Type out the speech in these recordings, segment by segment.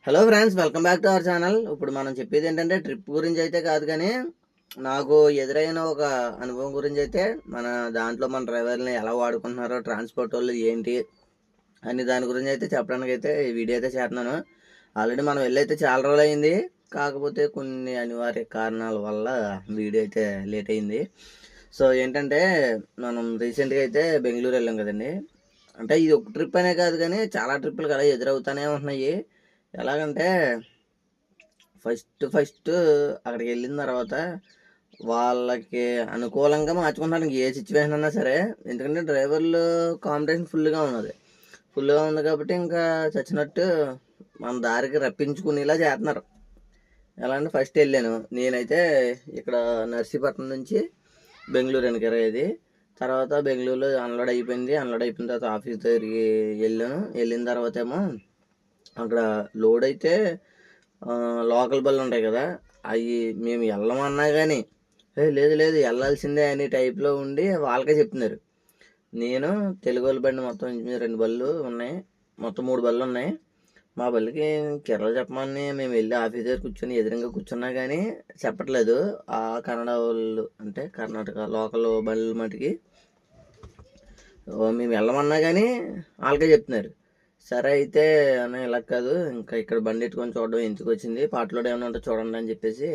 Hello friends, welcome back to our channel. ఇప్పుడు మనం చెప్పేది ఏంటంటే ట్రిప్ గురించి అయితే కాదు, కానీ నాకు ఎదురైన ఒక అనుభవం గురించి అయితే మన డ్రైవర్ని ఎలా వాడుకుంటున్నారో, ట్రాన్స్పోర్ట్ వాళ్ళు ఏంటి అని దాని గురించి అయితే చెప్పడానికి అయితే ఈ వీడియో అయితే చేస్తున్నాను. ఆల్రెడీ మనం వెళ్ళైతే చాలా రోజులు అయింది, కాకపోతే కొన్ని అనివార్య కారణాల వల్ల వీడియో అయితే లేట్ అయింది. సో ఏంటంటే మనం రీసెంట్గా అయితే బెంగళూరు వెళ్ళాం కదండి. అంటే ఇది ఒక ట్రిప్ అనే కాదు, కానీ చాలా ట్రిప్పులు కదా ఎదురవుతానే ఉంటున్నాయి. ఎలాగంటే ఫస్ట్ అక్కడికి వెళ్ళిన తర్వాత వాళ్ళకి అనుకూలంగా మార్చుకుంటానికి ఏ సిచ్యువేషన్ అన్నా సరే, ఎందుకంటే డ్రైవర్లు కాంపిటీషన్ ఫుల్గా ఉంది కాబట్టి ఇంకా చచ్చినట్టు మన దారికి రప్పించుకునేలా చేస్తున్నారు. ఎలా అంటే ఫస్ట్ వెళ్ళాను నేనైతే ఇక్కడ నర్సీపట్నం నుంచి బెంగళూరు ఎనకరేది. తర్వాత బెంగళూరులో అన్లోడ్ అయిపోయిన తర్వాత ఆఫీస్ దగ్గరికి వెళ్ళిన తర్వాత ఏమో అక్కడ లోడ్ అయితే లోకల్ బళ్ళు ఉంటాయి కదా, అవి మేము వెళ్ళమన్నా కానీ లేదు లేదు వెళ్ళాల్సిందే అనే టైప్లో ఉండి వాళ్ళకే చెప్తున్నారు. నేను తెలుగు వాళ్ళ బండి మొత్తం 2 బళ్ళు ఉన్నాయి, మొత్తం 3 బళ్ళు ఉన్నాయి. మా బళ్ళకి కేరళ చెప్పమని మేము వెళ్ళి ఆఫీస్ దగ్గర ఎదురుగా కూర్చున్నా కానీ చెప్పట్లేదు. ఆ కన్నడ వాళ్ళు అంటే కర్ణాటక లోకల్ బళ్ళు మటుకి మేము వెళ్ళమన్నా కానీ వాళ్ళకే చెప్తున్నారు. సరే అయితే అన్న ఇలా కాదు, ఇంకా ఇక్కడ బండి ఎట్టుకొని చూడడం ఎందుకు వచ్చింది, పాటలో ఏమైనా ఉంటే చూడండి అని చెప్పేసి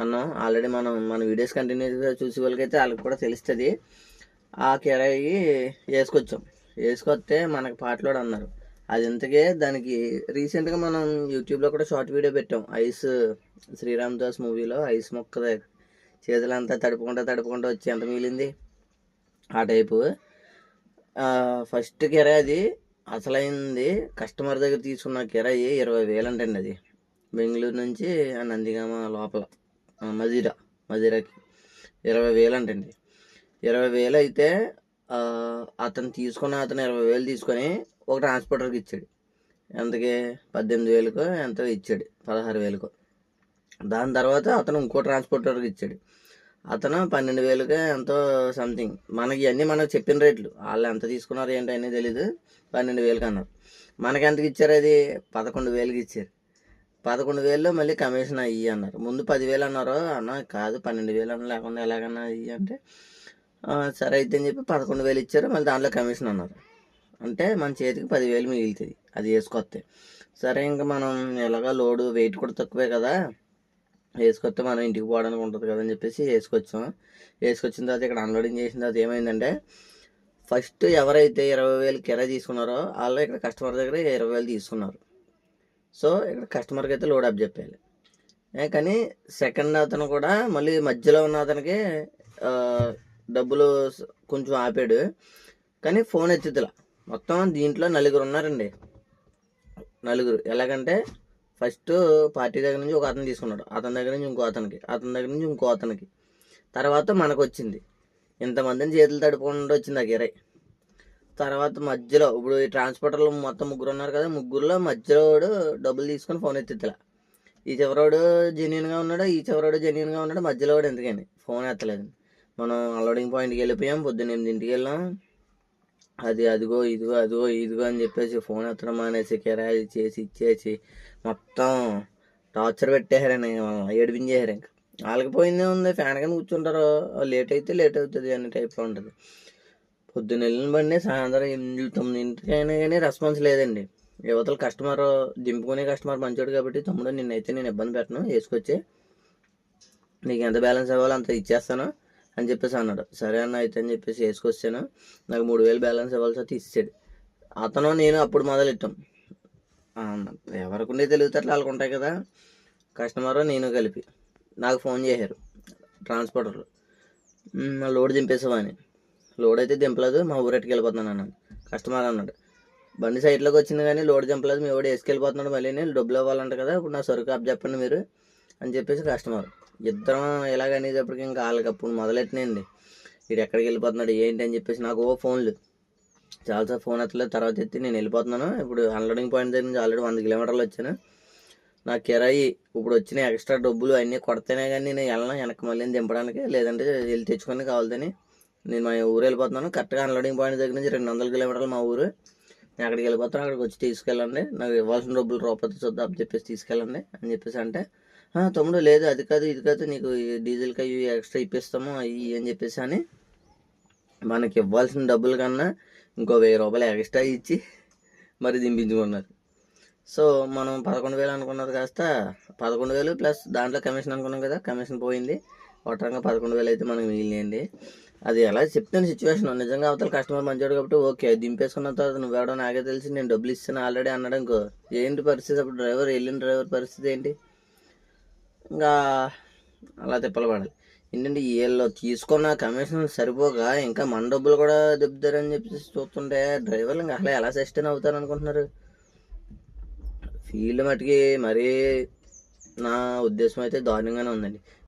అన్నాం. ఆల్రెడీ మన వీడియోస్ కంటిన్యూస్గా చూసే వాళ్ళకైతే వాళ్ళకి కూడా తెలుస్తుంది. ఆ కిరాయి వేసుకొస్తే మనకి పాటలోడు అన్నారు. అది ఇంతకే దానికి రీసెంట్గా మనం యూట్యూబ్లో కూడా షార్ట్ వీడియో పెట్టాం. శ్రీరామ్ దాస్ మూవీలో ఐస్ మొక్క చేతులంతా తడుపుకుంటూ వచ్చి ఎంత మిగిలింది ఆ టైపు. ఫస్ట్ కిరాయి అది అసలైంది కస్టమర్ దగ్గర తీసుకున్న కిరాయి 20,000 అంటండి. అది బెంగళూరు నుంచి నందిగామ లోపల మదిరాకి 20,000 అంటండి. 20,000 అయితే అతను 20,000 తీసుకొని ఒక ట్రాన్స్పోర్టర్కి ఇచ్చాడు. ఎంతకి 18,000కో ఎంతో ఇచ్చాడు, 16,000కో. దాని తర్వాత అతను ఇంకో ట్రాన్స్పోర్టర్కి ఇచ్చాడు. అతను 12,000కే ఎంతో సంథింగ్. మనకు చెప్పిన రేట్లు, వాళ్ళు ఎంత తీసుకున్నారు ఏంటో అనేది తెలీదు. 12,000కి అన్నారు. మనకి ఎంతకి ఇచ్చారు? అది 11,000కి ఇచ్చారు. 11,000లో మళ్ళీ కమిషన్ అయ్యి అన్నారు. ముందు 10,000 అన్నారు. అన్న కాదు 12,000 అన్న, లేకుండా ఎలాగన్నా అయ్యి అంటే సరే అయితే అని చెప్పి 11,000 ఇచ్చారు. మళ్ళీ దాంట్లో కమిషన్ అన్నారు. అంటే మన చేతికి 10,000 మిగులుతుంది అది వేసుకొస్తే. సరే ఇంకా మనం ఎలాగా లోడు వెయిట్ కూడా తక్కువే కదా, వేసుకొస్తే మనం ఇంటికి పోవడానికి ఉంటుంది కదా అని చెప్పేసి వేసుకొచ్చిన తర్వాత ఇక్కడ అన్లోడింగ్ చేసిన తర్వాత ఏమైందంటే, ఫస్ట్ ఎవరైతే 20,000 కిరాయి తీసుకున్నారో వాళ్ళు ఇక్కడ కస్టమర్ దగ్గర 20,000 తీసుకున్నారు. సో ఇక్కడ కస్టమర్కి అయితే లోడ్ అప్ చెప్పాలి. కానీ సెకండ్ అతను కూడా మళ్ళీ మధ్యలో ఉన్న అతనికి డబ్బులు కొంచెం ఆపాడు, కానీ ఫోన్ ఎత్తుతలా. మొత్తం దీంట్లో 4 ఉన్నారండి. 4 ఎలాగంటే ఫస్ట్ పార్టీ దగ్గర నుంచి ఒక అతను తీసుకున్నాడు, అతని దగ్గర నుంచి ఇంకో అతనికి, తర్వాత మనకు వచ్చింది. ఇంతమందిని చేతులు తడుపుకుండా వచ్చింది ఆ కిరాయి. తర్వాత మధ్యలో ఇప్పుడు ఈ ట్రాన్స్పోర్టర్లు మొత్తం 3 ఉన్నారు కదా, ముగ్గురులో మధ్యలో డబ్బులు తీసుకొని ఫోన్ ఎత్తిలా. ఈ చివరోడు జెన్యున్గా ఉన్నాడు, మధ్యలో వాడు ఎందుకని ఫోన్ ఎత్తలేదు. మనం అన్లోడింగ్ పాయింట్కి వెళ్ళిపోయాం, పొద్దున్న 8ంటికి వెళ్ళాం. అదిగో ఇదిగో అని చెప్పేసి ఫోన్ ఎత్తడం మానేసి కిరాయి ఇచ్చేసి మొత్తం టార్చర్ పెట్టేశారని ఏడిపించేశారు. ఇంకా వాళ్ళకి పోయిందే ఉంది, ఫ్యాన్ కింద కూర్చుంటారు, లేట్ అయితే లేట్ అవుతుంది అనే టైప్లో ఉంటుంది. పొద్దున్న వెళ్ళిన బండి సాయంత్రం 8-9 అయినా కానీ రెస్పాన్స్ లేదండి. యువతల కస్టమర్ దింపుకునే కస్టమర్ మంచోడు కాబట్టి, తమ్ముడు నేను ఇబ్బంది పెట్టను, వేసుకొచ్చి నీకు ఎంత బ్యాలెన్స్ ఇవ్వాలో అంత ఇచ్చేస్తాను అని చెప్పేసి అన్నాడు. సరే అన్న అయితే అని చెప్పేసి వేసుకొచ్చాను. నాకు 3,000 బ్యాలెన్స్ ఇవ్వాల్సి అయితే ఇచ్చాడు. అతను నేను అప్పుడు మొదలెట్టాం. ఎవరికి ఉండే తెలివితేటలు వాళ్ళకు ఉంటాయి కదా. కస్టమర్ నేను కలిపి నాకు ఫోన్ చేశారు ట్రాన్స్పోర్టర్లు, లోడ్ దింపేసావని. లోడ్ అయితే దింపలేదు, మా ఊరెట్టుకు వెళ్ళిపోతున్నాను అన్నాను. కస్టమర్ అన్నాడు, బండి సైడ్లోకి వచ్చింది కానీ లోడ్ దింపలేదు, మీ వాడు వేసుకెళ్ళిపోతున్నాడు, మళ్ళీ నేను డబ్బులు ఇవ్వాలంట కదా, ఇప్పుడు నా సరుకు అప్ చెప్పండి మీరు అని చెప్పేసి కస్టమర్. ఇద్దరం ఎలాగనేటప్పటికి ఇంకా వాళ్ళకి అప్పుడు మొదలెట్టినండి. వీడు ఎక్కడికి వెళ్ళిపోతున్నాడు ఏంటి అని చెప్పేసి నాకు ఫోన్లు చాలాసార్లు ఫోన్ ఎత్తలేదు. తర్వాత ఎత్తి నేను వెళ్ళిపోతున్నాను, ఇప్పుడు అన్లోడింగ్ పాయింట్ దగ్గర నుంచి ఆల్రెడీ 100 కిలోమీటర్లు వచ్చాను, నా కిరాయి ఇప్పుడు వచ్చిన ఎక్స్ట్రా డబ్బులు అన్నీ కొడితేనే కానీ నేను వెళ్ళను వెనక్కి మళ్ళీ దింపడానికి, లేదంటే వెళ్ళి తెచ్చుకొని కావాలని నేను మా ఊరు వెళ్ళిపోతున్నాను. కరెక్ట్గా అన్లోడింగ్ పాయింట్ దగ్గర నుంచి 200 కిలోమీటర్లు మా ఊరు. నేను అక్కడికి వెళ్ళిపోతాను, అక్కడికి వచ్చి తీసుకెళ్ళండి, నాకు ఇవ్వాల్సిన డబ్బులు రూపాయలు చూద్దాం అని చెప్పేసి తీసుకెళ్ళండి అని చెప్పేసి అంటే, తమ్ముడు లేదు అది కాదు ఇది కాదు, నీకు డీజిల్కి అవి ఎక్స్ట్రా ఇప్పిస్తాము అవి అని చెప్పేసి అని మనకి ఇవ్వాల్సిన డబ్బుల కన్నా ఇంకో 1000 రూపాయలు ఎక్స్ట్రా ఇచ్చి మరి దింపించుకున్నారు. సో మనం 11,000 అనుకున్నది కాస్త 11,000 ప్లస్ దాంట్లో కమిషన్ అనుకున్నాం కదా, కమిషన్ పోయింది. ఒట్టంగా 11,000 అయితే మనకు మిగిలినాయండి. అది ఎలా చెప్తాను సిచ్యువేషన్, నిజంగా అవతల కస్టమర్ మంచోడు కాబట్టి ఓకే, దింపేసుకున్న తర్వాత నువ్వెవడో నాకే తెలిసి నేను డబ్బులు ఇస్తాను ఆల్రెడీ అన్నాడు అనుకో, ఏంటి పరిస్థితి అప్పుడు? వెళ్ళిన డ్రైవర్ పరిస్థితి ఏంటి? ఇంకా అలా తిప్పలు పడాలి. ఏంటంటే వీళ్ళు తీసుకున్న కమిషన్ సరిపోగా ఇంకా మన డబ్బులు కూడా దెబ్బతారని చెప్పేసి చూస్తుంటే డ్రైవర్లు ఇంకా అసలు ఎలా సస్టైన్ అవుతారు అనుకుంటున్నారు? ఫీల్డ్ మటుకి మరీ నా ఉద్దేశం అయితే దారుణంగానే ఉందండి.